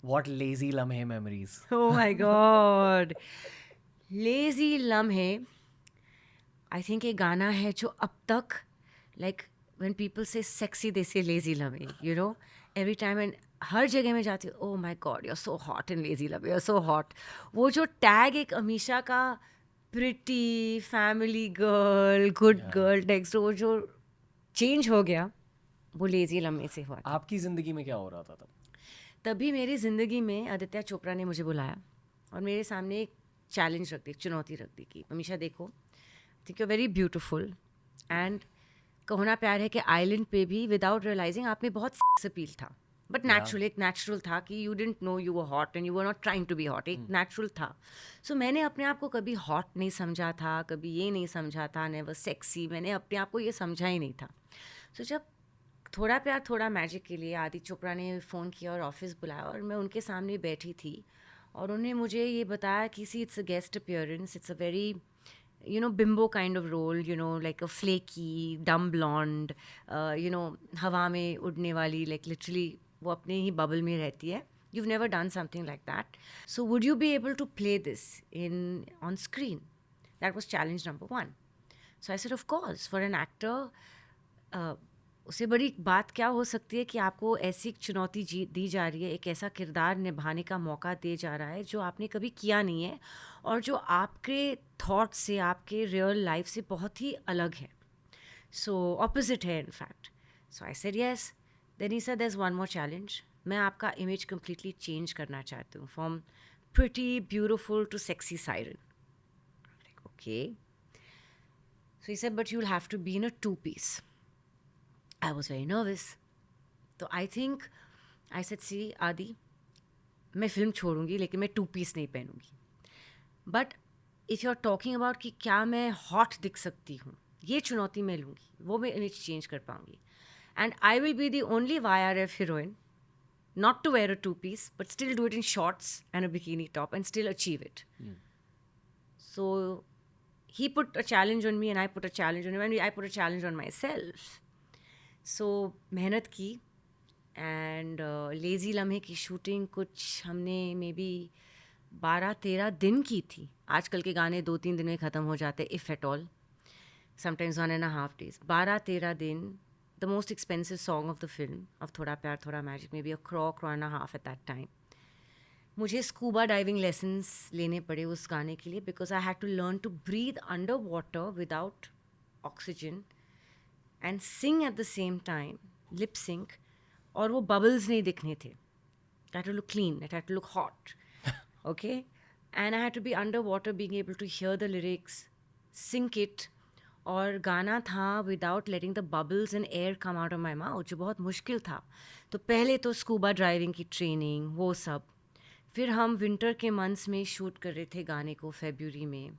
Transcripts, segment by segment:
What lazy lamhe memories. Oh my god. Lazy लम्हे I think एक गाना है जो अब तक लाइक व्हेन पीपल से सेक्सी दे से लेजी लम्हे एवरी टाइम एंड हर जगह में जाती हूँ, oh my god you are so hot in lazy Lamhe, you are so hot. वो जो टैग एक अमीशा का pretty family girl good Yeah. Girl next, वो जो चेंज हो गया वो लेजी लम्हे से हुआ था. आपकी जिंदगी में क्या हो रहा था तब? तभी मेरी ज़िंदगी में आदित्य चोपड़ा ने मुझे बुलाया और मेरे सामने एक चैलेंज रख दी, एक चुनौती रख दी कि अमीशा देखो, think you very beautiful and कहो ना प्यार है कि आइलैंड पे भी विदाउट रियलाइजिंग आप में बहुत सेक्स अपील था, बट Yeah. नेचुरल, एक नेचुरल था कि you didn't know you were hot and you were not trying to be hot, एक नेचुरल था. सो मैंने अपने आप को कभी हॉट नहीं समझा था, कभी ये नहीं समझा था, नेवर सेक्सी, मैंने अपने आप को ये समझा ही नहीं था. सो जब थोड़ा प्यार थोड़ा मैजिक के लिए आदित्य चोपड़ा ने फ़ोन किया और ऑफिस बुलाया और मैं उनके सामने बैठी थी और उन्होंने मुझे ये बताया कि see it's a guest appearance, it's a very bimbo kind of role, like a flaky dumb blonde, हवा में उड़ने वाली, लाइक लिटरली वो अपने ही बबल में रहती है. You've never done something like that. So would you be able to play this on screen? That was challenge number one. So I said, of course, for an actor, उससे बड़ी बात क्या हो सकती है कि आपको ऐसी चुनौती दी जा रही है, एक ऐसा किरदार निभाने का मौका दिया जा रहा है जो आपने कभी किया नहीं है और जो आपके थॉट से, आपके रियल लाइफ से बहुत ही अलग है. सो ऑपोजिट है in fact. So I said yes. Then he said there is one more challenge. मैं आपका इमेज कम्प्लीटली चेंज करना चाहती हूँ, from pretty beautiful to sexy siren. Okay. So he said but you will have to be in a two piece. I was very nervous. तो I think I said see आदि, मैं film छोड़ूंगी लेकिन मैं two piece नहीं पहनूंगी. But if you are talking about कि क्या मैं हॉट दिख सकती हूँ, ये चुनौती मैं लूँगी, वो मैं इमेज चेंज कर पाऊँगी. And I will be the only YRF heroine not to wear a two piece but still do it in shorts and a bikini top and still achieve it. So he put a challenge on me and I put a challenge on him and I put a challenge on myself. सो मेहनत की and lazy लम्हे की shooting कुछ हमने may be 12-13 दिन की थी. आजकल के गाने 2-3 दिन में ख़त्म हो जाते, if at all, sometimes 1.5 days. 12-13 दिन. The most expensive song of the film of Thoda Pyaar Thoda magic may be a crore and a half at that time. मुझे स्कूबा डाइविंग लेसन्स लेने पड़े उस गाने के लिए because I had to learn to breathe under water without oxygen and sing at the same time, lip sync, और वो bubbles नहीं दिखने थे. It had to look clean, it had to look hot, okay? And I had to be underwater being able to hear the lyrics, sync it, और गाना था without letting the bubbles and air come out of my mouth, जो बहुत मुश्किल था. तो पहले तो स्कूबा ड्राइविंग की ट्रेनिंग, वो सब. फिर हम विंटर के मंथ्स में शूट कर रहे थे गाने को, फेब्रुअरी में.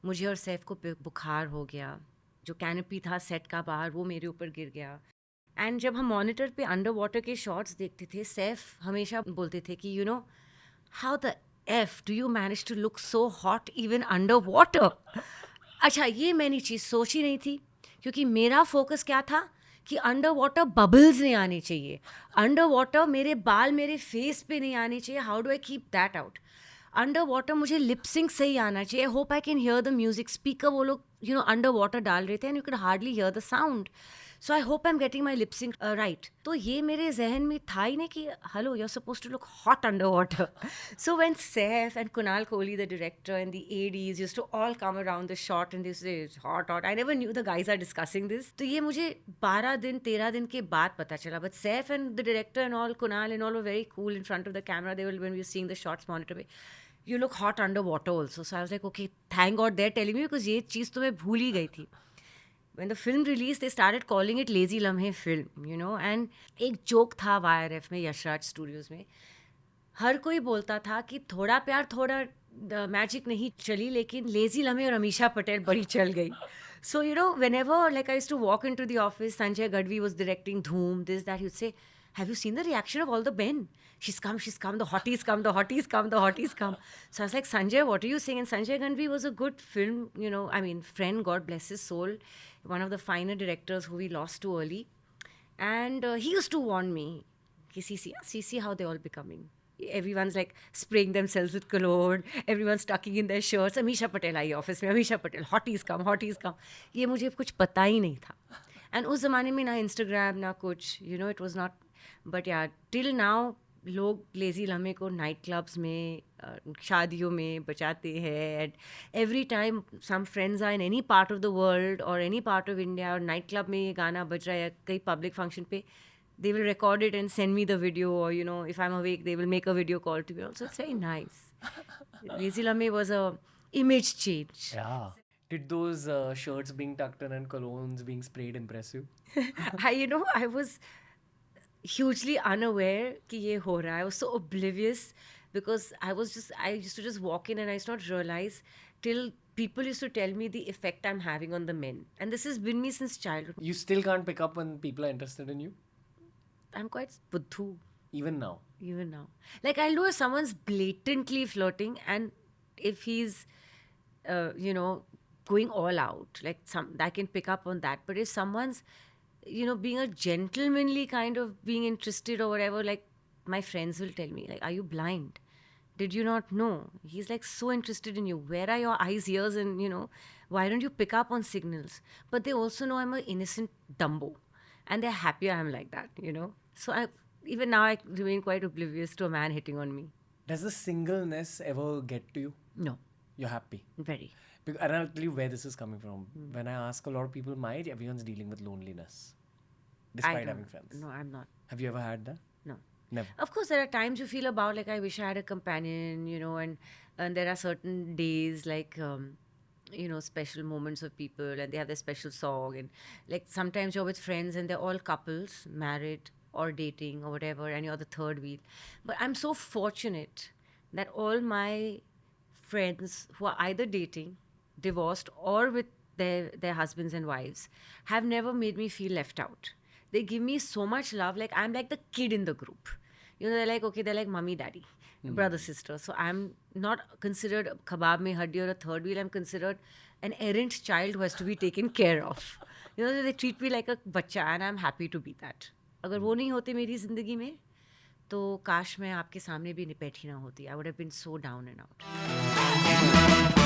मुझे और सैफ को बुखार हो गया, जो कैनपी था सेट का बाहर वो मेरे ऊपर गिर गया. एंड जब हम मॉनिटर पे अंडर वाटर के शॉट्स देखते थे, सैफ हमेशा बोलते थे कि how the F do you manage to look so hot even under water. अच्छा, ये मैंने चीज़ सोची नहीं थी क्योंकि मेरा फोकस क्या था कि अंडर वाटर बबल्स नहीं आने चाहिए, अंडर वाटर मेरे बाल मेरे फेस पे नहीं आने चाहिए. How do I keep that out? Under water मुझे लिपसिंग सही आना चाहिए. Hope I can hear the music. Speaker वो लोग अंडर वाटर डाल रहे थे and you can hardly hear the sound. So I hope I am getting my lip sync right. तो ये मेरे जहन में था ही नहीं कि hello you are suppose to look hot under water. So when Saif and Kunal Kohli, the director, and the ADs used to all come around the shot and they say hot hot, I never knew the guys are discussing this. तो ये मुझे 12-13 दिन के बाद पता चला. But Saif and the director and all, Kunal and all, were very cool in front of the camera. They will, when we were seeing the shots monitor पे, you look hot underwater also. So I was like, okay, thank God they're telling me because ये चीज़ तो मैं भूल ही गई थी. When the film released, they started calling it Lazy Lamhe film, and एक joke था YRF में, यशराज स्टूडियोज़ में. हर कोई बोलता था कि थोड़ा प्यार थोड़ा मैजिक नहीं चली, लेकिन लेजी लम्हे और अमीशा पटेल बड़ी चल गई. So, whenever, like, I used to walk into the office, Sanjay Gadvi was directing Dhoom, this, that, he'd say, have you seen the reaction of all the men? She's come, the hotties come, the hotties come, the hotties come. So I was like, Sanjay, what are you saying? And Sanjay Gadvi was a good film, friend, God bless his soul, one of the finer directors who we lost too early. And he used to warn me, see how they're all becoming. everyone's like spraying themselves with cologne, everyone's tucking in their shirts. Amisha Patel I office में, Amisha Patel, hotties come. ये मुझे कुछ पता ही नहीं था. And उस ज़माने में ना Instagram ना कुछ, you know, it was not. But yeah, till now लोग लेजी लम्हे को नाइट क्लब्स में शादियों में बचाते हैं. And every time some friends are in any part of the world और एनी पार्ट ऑफ इंडिया और नाइट क्लब में ये गाना बज रहा है या कई पब्लिक फंक्शन पे, they will record it and send me the video, or you know, if I'm awake they will make a video call to me also. It's very nice. Lazy Lame was a image change. Yeah. Did those shirts being tucked in and colognes being sprayed impress you? I was hugely unaware कि ये हो रहा है. I was so oblivious because I used to just walk in and I used to not realize till people used to tell me the effect I'm having on the men. And this has been me since childhood. You still can't pick up when people are interested in you? I'm quite buddhu. Even now? Even now. Like, I'll know if someone's blatantly flirting and if he's, going all out. Like, I can pick up on that. But if someone's, being a gentlemanly kind of being interested or whatever, like, my friends will tell me, like, are you blind? Did you not know? He's, like, so interested in you. Where are your eyes, ears, and, why don't you pick up on signals? But they also know I'm an innocent Dumbo. And they're happy I'm like that, So even now I remain quite oblivious to a man hitting on me. Does the singleness ever get to you? No. You're happy? Very. And I'll tell you where this is coming from. When I ask a lot of people my age, everyone's dealing with loneliness. Despite having friends. No, I'm not. Have you ever had that? No. Never. Of course, there are times you feel about, like, I wish I had a companion, and there are certain days, like, special moments of people and they have their special song, and like sometimes you're with friends and they're all couples, married or dating or whatever, and you're the third wheel. But I'm so fortunate that all my friends who are either dating, divorced, or with their husbands and wives have never made me feel left out. They give me so much love. Like, I'm like the kid in the group. They're like, okay, they're like mommy, daddy, brother, sister. So I'm not considered kebab mein haddi or a third wheel. I'm considered an errant child who has to be taken care of. They treat me like a bacha, and I'm happy to be that. अगर वो नहीं होते मेरी ज़िंदगी में, तो काश मैं आपके सामने भी बैठी ना होती. I would have been so down and out.